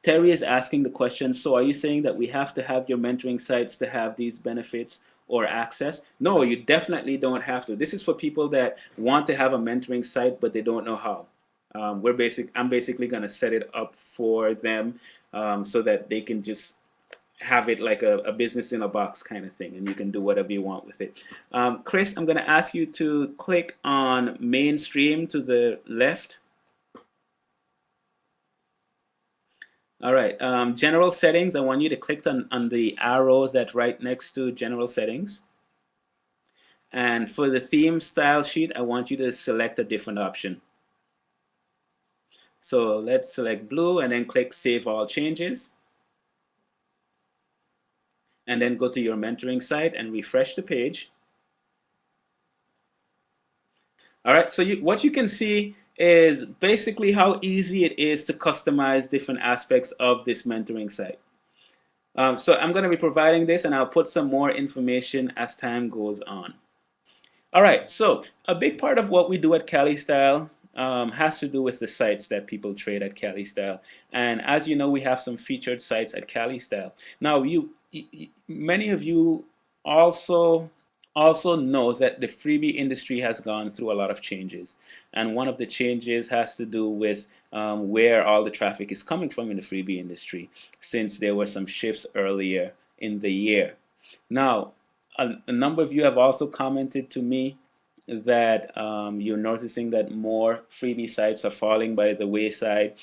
Terry is asking the question, so are you saying that we have to have your mentoring sites to have these benefits or access? No, you definitely don't have to. This is for people that want to have a mentoring site, but they don't know how. I'm basically going to set it up for them so that they can just have it like a business in a box kind of thing, and you can do whatever you want with it. Chris, I'm going to ask you to click on mainstream to the left. All right, general settings, I want you to click on the arrow that's right next to general settings. And for the theme style sheet, I want you to select a different option. So let's select blue and then click Save All Changes. And then go to your mentoring site and refresh the page. All right, so what you can see is basically how easy it is to customize different aspects of this mentoring site. So I'm going to be providing this, and I'll put some more information as time goes on. All right, so a big part of what we do at CaliStyle has to do with the sites that people trade at CaliStyle. And as you know, we have some featured sites at CaliStyle. Now, many of you also know that the freebie industry has gone through a lot of changes, and one of the changes has to do with where all the traffic is coming from in the freebie industry, since there were some shifts earlier in the year. Now, a number of you have also commented to me that you're noticing that more freebie sites are falling by the wayside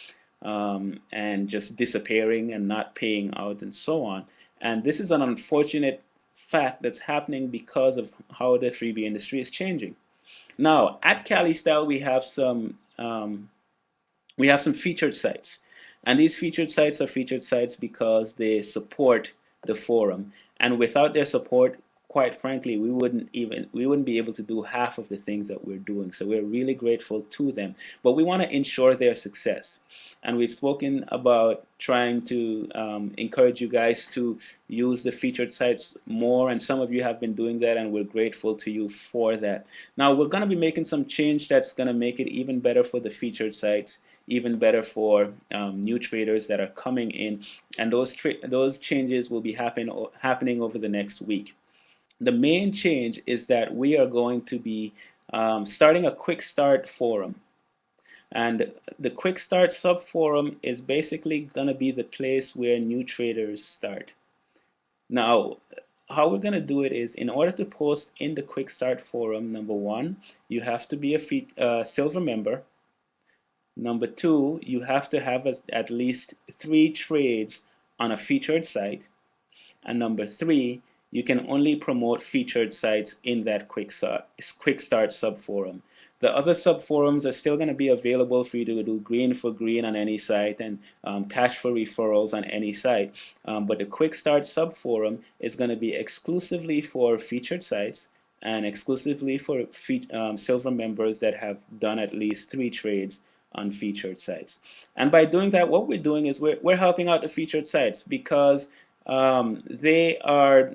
and just disappearing and not paying out and so on. And this is an unfortunate fact that's happening because of how the freebie industry is changing. Now, at CaliStyle, we have some featured sites, and these featured sites are featured sites because they support the forum, and without their support, quite frankly, we wouldn't be able to do half of the things that we're doing. So we're really grateful to them, but we want to ensure their success. And we've spoken about trying to encourage you guys to use the featured sites more, and some of you have been doing that, and we're grateful to you for that. Now, we're going to be making some change that's going to make it even better for the featured sites, even better for new traders that are coming in, and those changes will be happening over the next week. The main change is that we are going to be starting a quick start forum. And the quick start sub forum is basically going to be the place where new traders start. Now, how we're going to do it is, in order to post in the quick start forum, number one, you have to be a silver member. Number two, you have to have at least 3 trades on a featured site. And number three, you can only promote featured sites in that quick start subforum. The other subforums are still going to be available for you to do green for green on any site and cash for referrals on any site. But the quick start subforum is going to be exclusively for featured sites and exclusively for silver members that have done at least 3 trades on featured sites. And by doing that, what we're doing is we're helping out the featured sites, because they are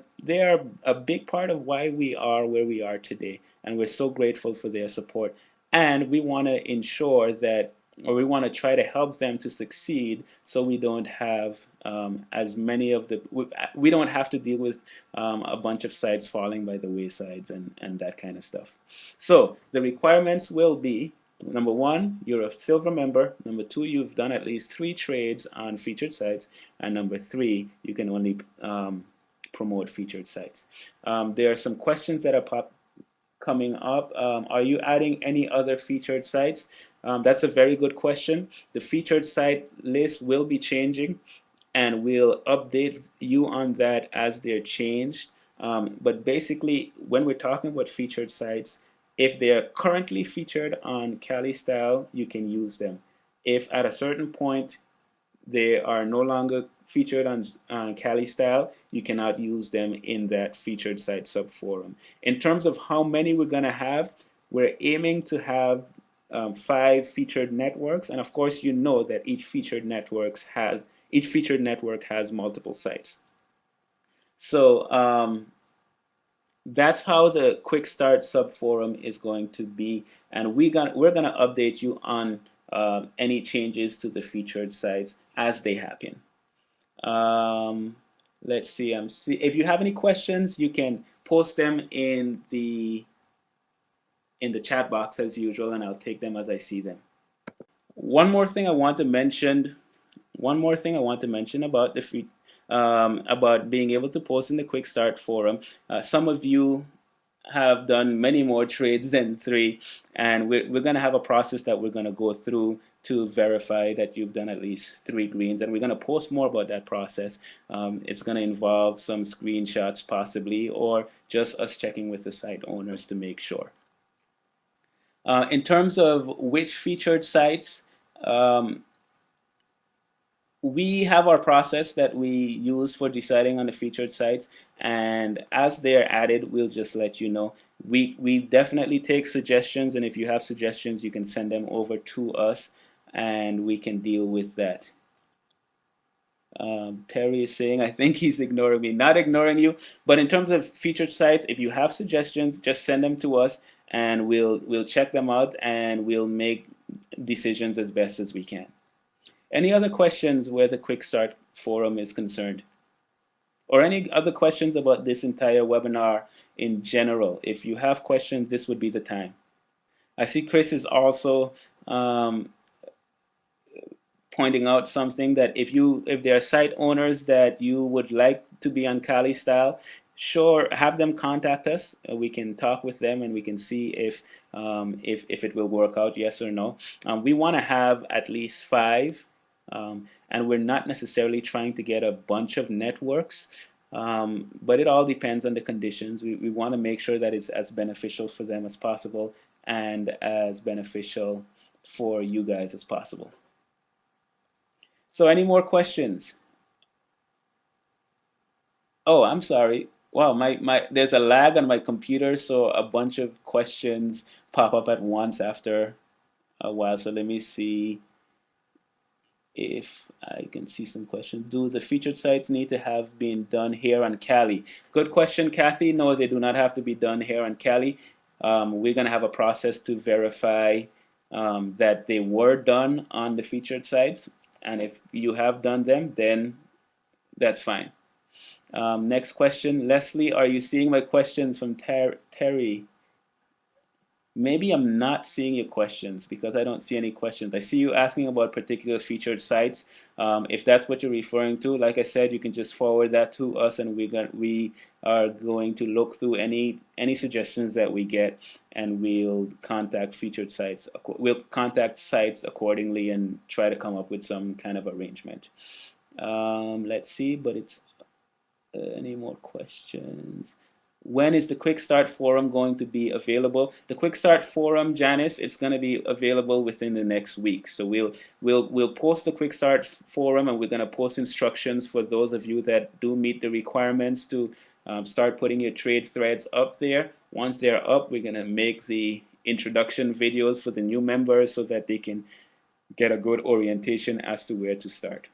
a big part of why we are where we are today, and we're so grateful for their support. And we want to ensure that, or we want to try to help them to succeed, so we don't have as many of the we don't have to deal with a bunch of sites falling by the waysides and that kind of stuff. So the requirements will be: number one, you're a silver member. Number two, you've done at least 3 trades on featured sites. And number 3, you can only promote featured sites. There are some questions that are coming up. Are you adding any other featured sites? That's a very good question. The featured site list will be changing, and we'll update you on that as they're changed. But basically, when we're talking about featured sites, if they are currently featured on CaliStyle, you can use them. If at a certain point they are no longer featured on CaliStyle, you cannot use them in that featured site subforum. In terms of how many we're going to have, we're aiming to have 5 featured networks, and of course, you know that each featured network has multiple sites. So that's how the quick start subforum is going to be, and we're gonna update you on any changes to the featured sites as they happen. Let's see. If you have any questions, you can post them in the chat box as usual, and I'll take them as I see them. One more thing I want to mention. About the about being able to post in the Quick Start forum. Some of you have done many more trades than 3, and we're going to have a process that we're going to go through to verify that you've done at least 3 greens, and we're going to post more about that process. It's going to involve some screenshots possibly, or just us checking with the site owners to make sure. In terms of which featured sites, we have our process that we use for deciding on the featured sites, and as they're added, we'll just let you know. We definitely take suggestions, and if you have suggestions, you can send them over to us, and we can deal with that. Terry is saying, I think he's ignoring me. Not ignoring you, but in terms of featured sites, if you have suggestions, just send them to us, and we'll check them out, and we'll make decisions as best as we can. Any other questions where the Quick Start forum is concerned? Or any other questions about this entire webinar in general? If you have questions, this would be the time. I see Chris is also pointing out something, that if there are site owners that you would like to be on CaliStyle, sure, have them contact us. We can talk with them, and we can see if it will work out, yes or no. We want to have at least 5. And we're not necessarily trying to get a bunch of networks, but it all depends on the conditions. We want to make sure that it's as beneficial for them as possible, and as beneficial for you guys as possible. So any more questions? Oh, I'm sorry. Wow, there's a lag on my computer, so a bunch of questions pop up at once after a while. So let me see if I can see some questions. Do the featured sites need to have been done here on Cali? Good question, Kathy. No, they do not have to be done here on Cali. We're going to have a process to verify that they were done on the featured sites, and if you have done them, then that's fine. Next question, Leslie, are you seeing my questions from Terry? Maybe I'm not seeing your questions because I don't see any questions. I see you asking about particular featured sites. If that's what you're referring to, like I said, you can just forward that to us, and we are going to look through any suggestions that we get, and we'll contact featured sites. We'll contact sites accordingly and try to come up with some kind of arrangement. Let's see, but it's any more questions? When is the Quick Start forum going to be available? The Quick Start forum, Janice, it's going to be available within the next week. So we'll post the Quick Start forum, and we're going to post instructions for those of you that do meet the requirements to start putting your trade threads up there. Once they're up, we're going to make the introduction videos for the new members so that they can get a good orientation as to where to start.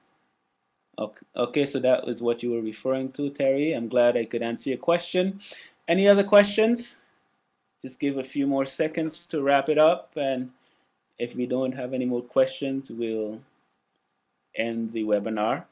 Okay, so that was what you were referring to, Terry. I'm glad I could answer your question. Any other questions? Just give a few more seconds to wrap it up, and if we don't have any more questions, we'll end the webinar.